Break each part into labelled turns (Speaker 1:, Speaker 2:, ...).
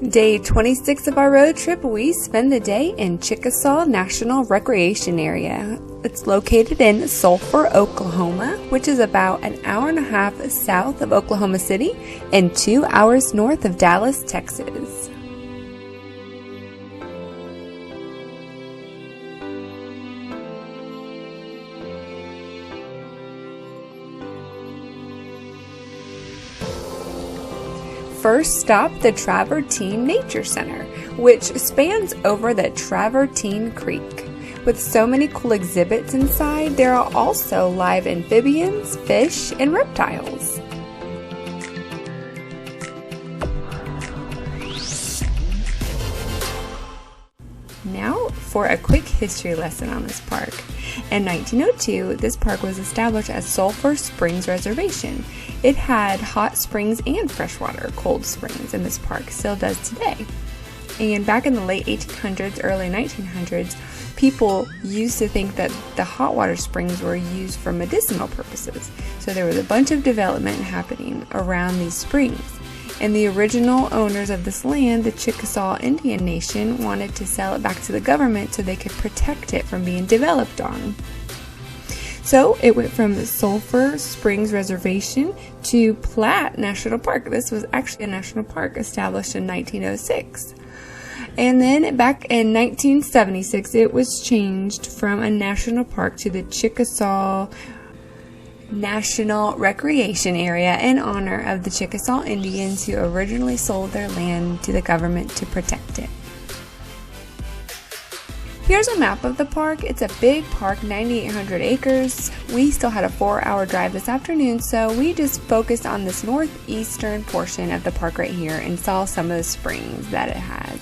Speaker 1: Day 26 of our road trip, we spend the day in Chickasaw National Recreation Area. It's located in Sulphur, Oklahoma, which is about an hour and a half south of Oklahoma City and 2 hours north of Dallas, Texas. First stop, the Travertine Nature Center, which spans over the Travertine Creek. With so many cool exhibits inside, there are also live amphibians, fish, and reptiles. Now for a quick history lesson on this park. In 1902, this park was established as Sulphur Springs Reservation. It had hot springs and freshwater cold springs, and this park still does today. And back in the late 1800s, early 1900s, people used to think that the hot water springs were used for medicinal purposes. So there was a bunch of development happening around these springs. And the original owners of this land, the Chickasaw Indian Nation, wanted to sell it back to the government so they could protect it from being developed on. So it went from the Sulphur Springs Reservation to Platt National Park. This was actually a national park established in 1906. And then back in 1976, it was changed from a national park to the Chickasaw National Recreation Area in honor of the Chickasaw Indians who originally sold their land to the government to protect it. Here's a map of the park. It's a big park, 9,800 acres. We still had a 4-hour drive this afternoon, so we just focused on this northeastern portion of the park right here and saw some of the springs that it has.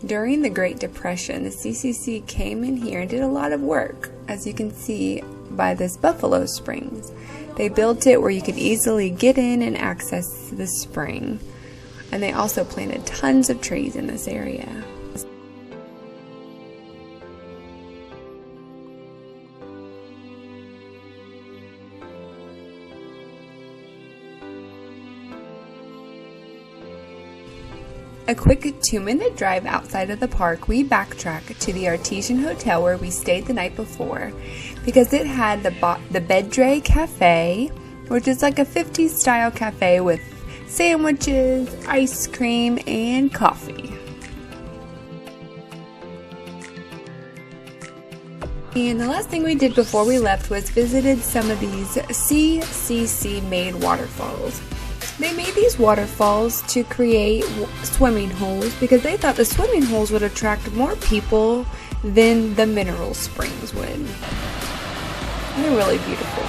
Speaker 1: During the Great Depression, the CCC came in here and did a lot of work, as you can see by this Buffalo Springs. They built it where you could easily get in and access the spring. And they also planted tons of trees in this area. A quick 2-minute drive outside of the park, we backtrack to the Artesian Hotel where we stayed the night before because it had the Bedre Cafe, which is like a 50s style cafe with sandwiches, ice cream, and coffee. And the last thing we did before we left was visited some of these CCC made waterfalls. They made these waterfalls to create swimming holes because they thought the swimming holes would attract more people than the mineral springs would. And they're really beautiful.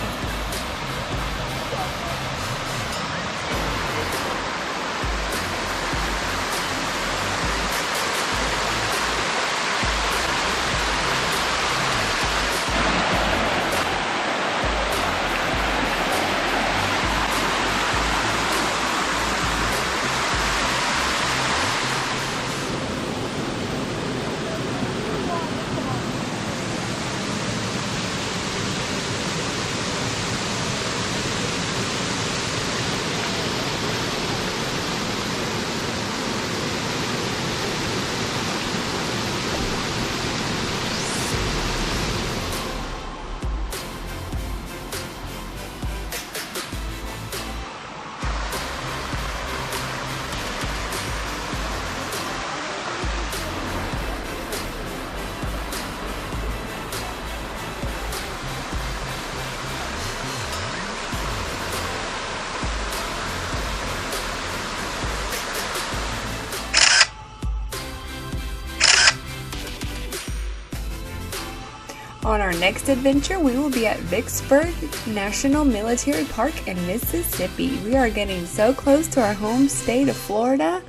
Speaker 1: On our next adventure, we will be at Vicksburg National Military Park in Mississippi. We are getting so close to our home state of Florida.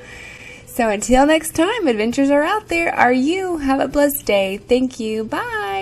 Speaker 1: So until next time, adventures are out there. Are you? Have a blessed day. Thank you. Bye.